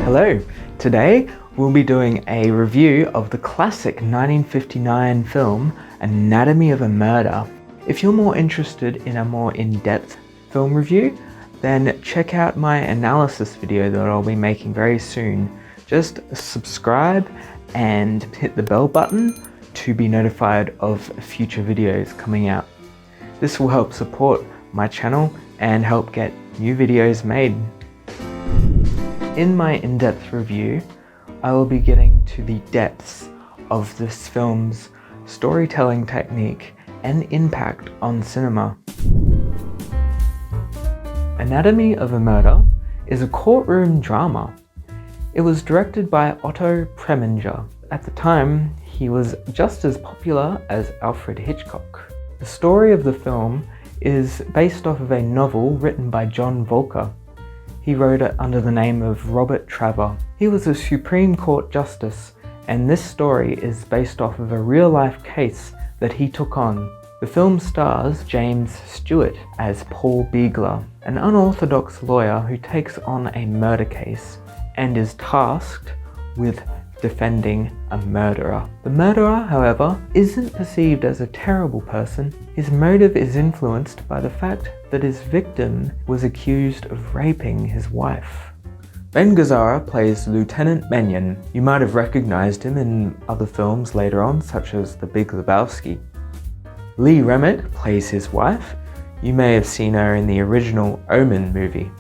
Hello, today we'll be doing a review of the classic 1959 film Anatomy of a Murder. If you're more interested in a more in-depth film review, then check out my analysis video that I'll be making very soon. Just subscribe and hit the bell button to be notified of future videos coming out. This will help support my channel and help get new videos made. In my in-depth review, I will be getting to the depths of this film's storytelling technique and impact on cinema. Anatomy of a Murder is a courtroom drama. It was directed by Otto Preminger. At the time, he was just as popular as Alfred Hitchcock. The story of the film is based off of a novel written by John Voelker. He wrote it under the name of Robert Traver. He was a Supreme Court Justice, and this story is based off of a real-life case that he took on. The film stars James Stewart as Paul Beagler, an unorthodox lawyer who takes on a murder case and is tasked with defending a murderer. The murderer, however, isn't perceived as a terrible person. His motive is influenced by the fact that his victim was accused of raping his wife. Ben Gazzara plays Lieutenant Menyon. You might have recognized him in other films later on, such as The Big Lebowski. Lee Remick plays his wife. You may have seen her in the original Omen movie.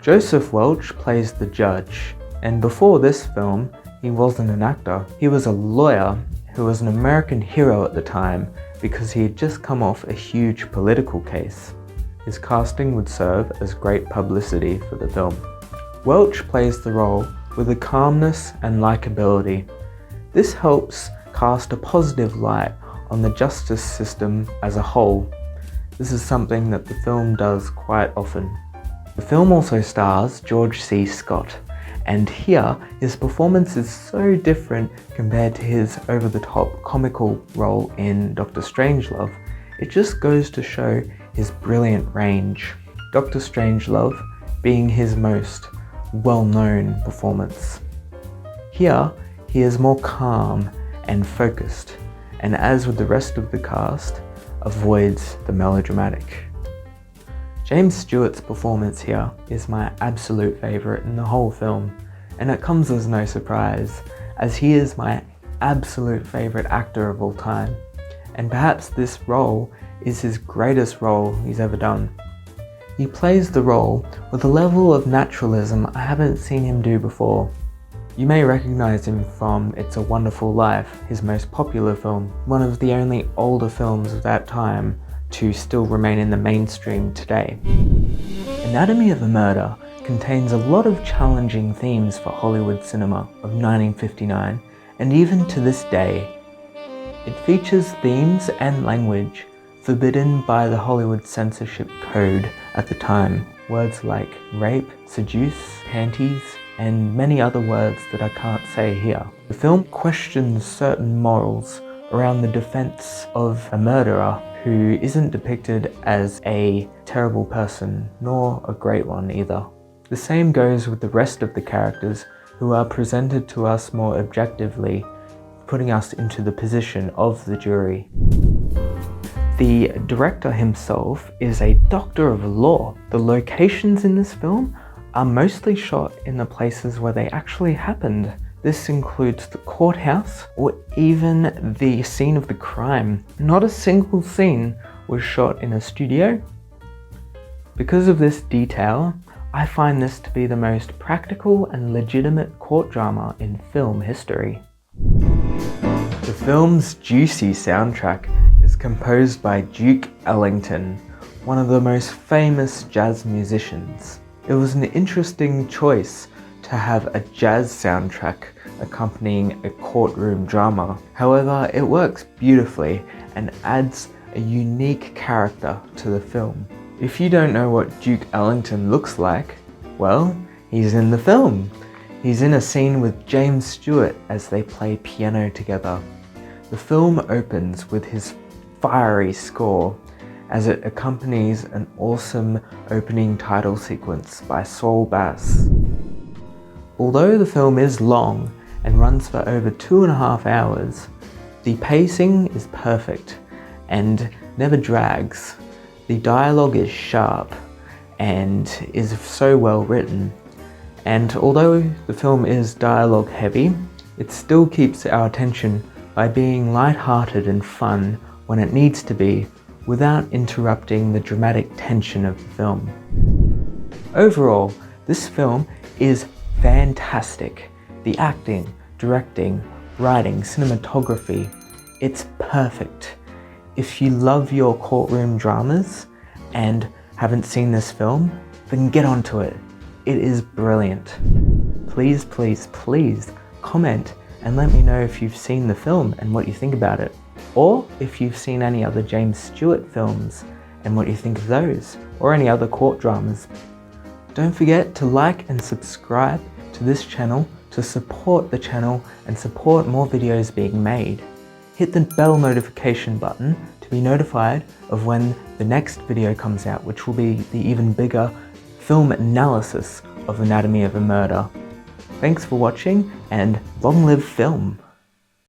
Joseph Welch plays the judge, and before this film, he wasn't an actor. He was a lawyer who was an American hero at the time because he had just come off a huge political case. His casting would serve as great publicity for the film. Welch plays the role with a calmness and likability. This helps cast a positive light on the justice system as a whole. This is something that the film does quite often. The film also stars George C. Scott, and here his performance is so different compared to his over-the-top comical role in Dr. Strangelove. It just goes to show his brilliant range. Dr. Strangelove being his most well-known performance. Here, he is more calm and focused, and as with the rest of the cast, avoids the melodramatic. James Stewart's performance here is my absolute favourite in the whole film, and it comes as no surprise, as he is my absolute favourite actor of all time, and perhaps this role is his greatest role he's ever done. He plays the role with a level of naturalism I haven't seen him do before. You may recognise him from It's a Wonderful Life, his most popular film, one of the only older films of that time to still remain in the mainstream today. Anatomy of a Murder contains a lot of challenging themes for Hollywood cinema of 1959, and even to this day. It features themes and language forbidden by the Hollywood censorship code at the time. Words like rape, seduce, panties, and many other words that I can't say here. The film questions certain morals around the defense of a murderer who isn't depicted as a terrible person, nor a great one either. The same goes with the rest of the characters who are presented to us more objectively, putting us into the position of the jury. The director himself is a doctor of law. The locations in this film are mostly shot in the places where they actually happened. This includes the courthouse or even the scene of the crime. Not a single scene was shot in a studio. Because of this detail, I find this to be the most practical and legitimate court drama in film history. The film's juicy soundtrack is composed by Duke Ellington, one of the most famous jazz musicians. It was an interesting choice to have a jazz soundtrack accompanying a courtroom drama. However, it works beautifully and adds a unique character to the film. If you don't know what Duke Ellington looks like, well, he's in the film. He's in a scene with James Stewart as they play piano together. The film opens with his fiery score as it accompanies an awesome opening title sequence by Saul. Although the film is long and runs for over 2.5 hours, the pacing is perfect and never drags. The dialogue is sharp and is so well written. And although the film is dialogue heavy, it still keeps our attention by being light-hearted and fun when it needs to be, without interrupting the dramatic tension of the film. Overall, this film is fantastic. The acting, directing, writing, cinematography, it's perfect. If you love your courtroom dramas and haven't seen this film, then get onto it. It is brilliant. Please, please, please comment and let me know if you've seen the film and what you think about it. Or if you've seen any other James Stewart films and what you think of those, or any other court dramas. Don't forget to like and subscribe to this channel to support the channel and support more videos being made. Hit the bell notification button to be notified of when the next video comes out, which will be the even bigger film analysis of Anatomy of a Murder. Thanks for watching, and long live film!